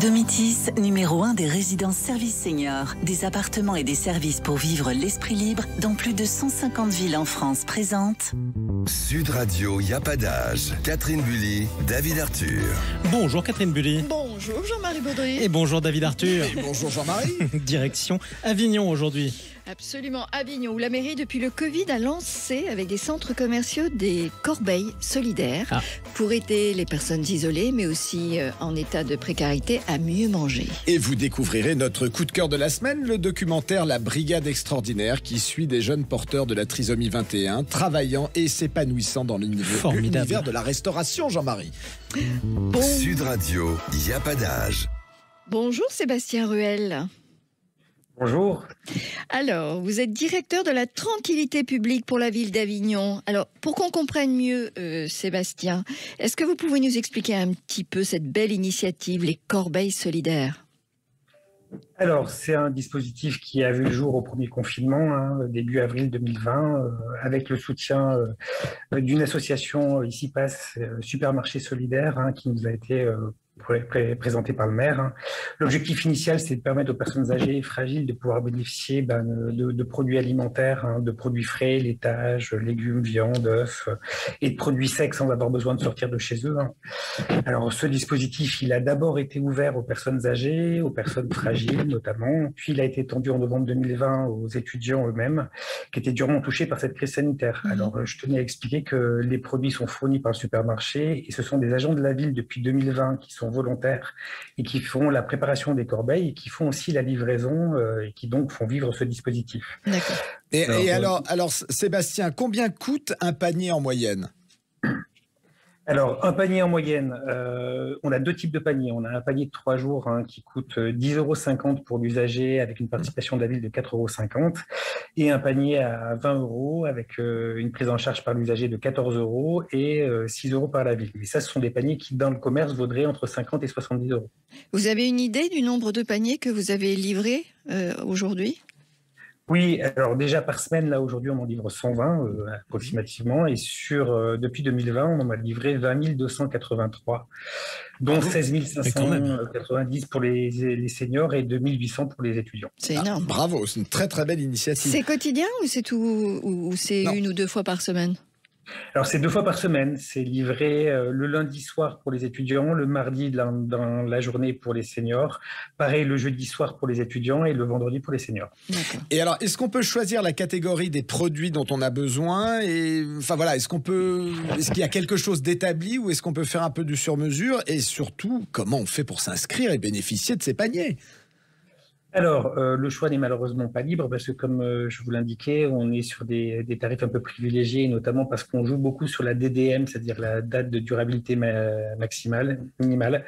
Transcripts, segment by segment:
Domitis, numéro 1 des résidences services seniors, des appartements et des services pour vivre l'esprit libre dans plus de 150 villes en France présente. Sud Radio, y a pas d'âge. Catherine Bully, David Arthur. Bonjour Catherine Bully. Bonjour Jean-Marie Baudry. Et bonjour David Arthur. Et bonjour Jean-Marie. Direction Avignon aujourd'hui. Absolument, Avignon, où la mairie, depuis le Covid, a lancé avec des centres commerciaux des corbeilles solidaires pour aider les personnes isolées, mais aussi en état de précarité, à mieux manger. Et vous découvrirez notre coup de cœur de la semaine, le documentaire La Brigade Extraordinaire, qui suit des jeunes porteurs de la trisomie 21, travaillant et s'épanouissant dans l'univers de la restauration, Jean-Marie. Sud Radio, y a pas d'âge. Bonjour Sébastien Ruel. Bonjour. Alors, vous êtes directeur de la tranquillité publique pour la ville d'Avignon. Alors, pour qu'on comprenne mieux, Sébastien, est-ce que vous pouvez nous expliquer un petit peu cette belle initiative, les corbeilles solidaires ? Alors, c'est un dispositif qui a vu le jour au premier confinement, début avril 2020, avec le soutien d'une association, ici passe, Supermarché Solidaire, qui nous a été présenté par le maire. L'objectif initial, c'est de permettre aux personnes âgées et fragiles de pouvoir bénéficier de produits alimentaires, de produits frais, laitage, légumes, viande, œufs, et de produits secs sans avoir besoin de sortir de chez eux. Alors, ce dispositif, il a d'abord été ouvert aux personnes âgées, aux personnes fragiles notamment, puis il a été étendu en novembre 2020 aux étudiants eux-mêmes, qui étaient durement touchés par cette crise sanitaire. Alors, je tenais à expliquer que les produits sont fournis par le supermarché, et ce sont des agents de la ville depuis 2020 qui sont volontaires et qui font la préparation des corbeilles et qui font aussi la livraison et qui donc font vivre ce dispositif. D'accord. Et alors, Sébastien, combien coûte un panier en moyenne ? Alors, un panier en moyenne, on a deux types de paniers. On a un panier de 3 jours qui coûte 10,50 € pour l'usager avec une participation de la ville de 4,50 € et un panier à 20 € avec une prise en charge par l'usager de 14 € et 6 € par la ville. Mais ça, ce sont des paniers qui, dans le commerce, vaudraient entre 50 et 70 €. Vous avez une idée du nombre de paniers que vous avez livrés aujourd'hui ? Oui, alors déjà par semaine, là aujourd'hui on en livre 120 approximativement et depuis 2020 on en a livré 20 283, dont 16 590 pour les seniors et 2 800 pour les étudiants. C'est énorme. Bravo, c'est une très très belle initiative. C'est quotidien ou c'est tout, ou c'est une ou deux fois par semaine ? Alors c'est 2 fois par semaine, c'est livré le lundi soir pour les étudiants, le mardi dans la journée pour les seniors, pareil le jeudi soir pour les étudiants et le vendredi pour les seniors. D'accord. Et alors, est-ce qu'on peut choisir la catégorie des produits dont on a besoin est-ce qu'il y a quelque chose d'établi ou est-ce qu'on peut faire un peu du sur-mesure et surtout, comment on fait pour s'inscrire et bénéficier de ces paniers ? Alors, le choix n'est malheureusement pas libre parce que, comme je vous l'indiquais, on est sur des tarifs un peu privilégiés, notamment parce qu'on joue beaucoup sur la DDM, c'est-à-dire la date de durabilité minimale.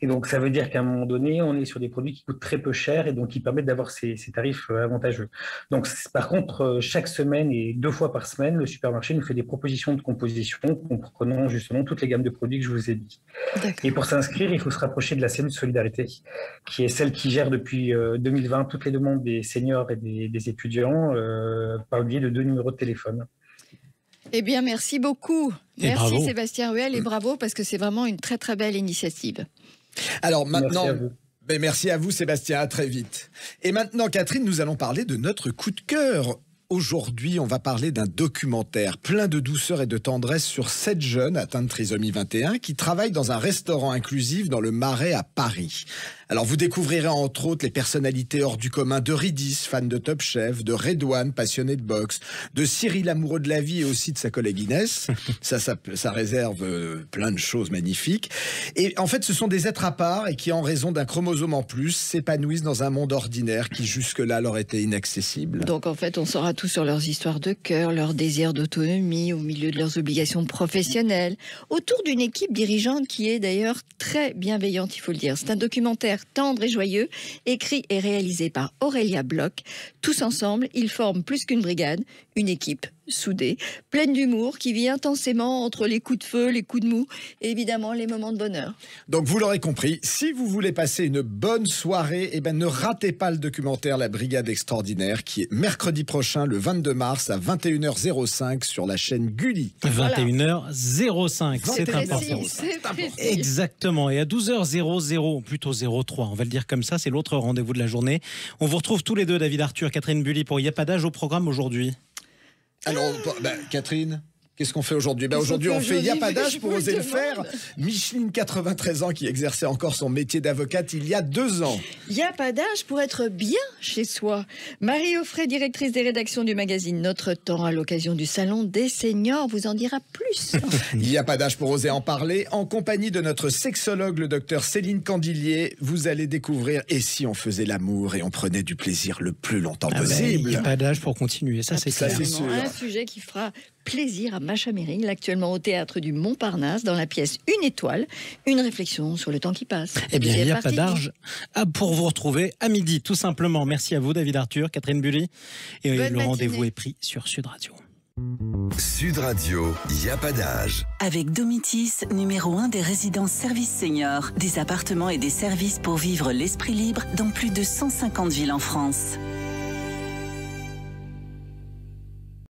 Et donc, ça veut dire qu'à un moment donné, on est sur des produits qui coûtent très peu cher et donc qui permettent d'avoir ces tarifs avantageux. Donc, par contre, chaque semaine et 2 fois par semaine, le supermarché nous fait des propositions de composition comprenant justement toutes les gammes de produits que je vous ai dit. Et pour s'inscrire, il faut se rapprocher de la cellule Solidarité, qui est celle qui gère depuis 2020 toutes les demandes des seniors et des étudiants par le biais de 2 numéros de téléphone. Eh bien, merci beaucoup. Merci bravo. Sébastien Ruel et bravo parce que c'est vraiment une très très belle initiative. Alors maintenant, Merci à vous. Merci à vous Sébastien, à très vite. Et maintenant Catherine, nous allons parler de notre coup de cœur. Aujourd'hui, on va parler d'un documentaire plein de douceur et de tendresse sur 7 jeunes atteints de trisomie 21 qui travaillent dans un restaurant inclusif dans le Marais à Paris. Alors, vous découvrirez entre autres les personnalités hors du commun de Ridis, fan de Top Chef, de Redouane, passionné de boxe, de Cyril, amoureux de la vie et aussi de sa collègue Inès. Ça réserve plein de choses magnifiques. Et en fait, ce sont des êtres à part et qui, en raison d'un chromosome en plus, s'épanouissent dans un monde ordinaire qui jusque-là leur était inaccessible. Donc en fait, on saura tout sur leurs histoires de cœur, leur désir d'autonomie au milieu de leurs obligations professionnelles, autour d'une équipe dirigeante qui est d'ailleurs très bienveillante, il faut le dire. C'est un documentaire tendre et joyeux, écrit et réalisé par Aurélia Bloch. Tous ensemble, ils forment plus qu'une brigade, Une équipe soudée, pleine d'humour, qui vit intensément entre les coups de feu, les coups de mou et évidemment les moments de bonheur. Donc vous l'aurez compris, si vous voulez passer une bonne soirée, ne ratez pas le documentaire La Brigade Extraordinaire qui est mercredi prochain, le 22 mars à 21h05 sur la chaîne Gulli. 21h05, c'est important. C'est précis. Exactement, et à 12h00, plutôt 03, on va le dire comme ça, c'est l'autre rendez-vous de la journée. On vous retrouve tous les deux, David Arthur, Catherine Bully, pour Il y a pas d'âge au programme aujourd'hui. Alors, Catherine, qu'est-ce qu'on fait aujourd'hui ? Aujourd'hui, on fait Il n'y a pas d'âge pour oser le faire. Micheline, 93 ans, qui exerçait encore son métier d'avocate il y a 2 ans. Il n'y a pas d'âge pour être bien chez soi. Marie Offray, directrice des rédactions du magazine Notre Temps, à l'occasion du Salon des Seniors, vous en dira plus. Il n'y a pas d'âge pour oser en parler. En compagnie de notre sexologue, le docteur Céline Candillier, vous allez découvrir « Et si on faisait l'amour et on prenait du plaisir le plus longtemps possible ?» Il n'y a pas d'âge pour continuer, ça c'est clair. c'est sûr. Un sujet qui fera plaisir à Macha Merrill, actuellement au théâtre du Montparnasse, dans la pièce Une étoile, une réflexion sur le temps qui passe. Eh bien, il n'y a pas d'âge pour vous retrouver à midi, tout simplement. Merci à vous, David Arthur, Catherine Bully. Et le rendez-vous est pris sur Sud Radio. Sud Radio, il n'y a pas d'âge. Avec Domitis, numéro 1 des résidences services seniors, des appartements et des services pour vivre l'esprit libre dans plus de 150 villes en France.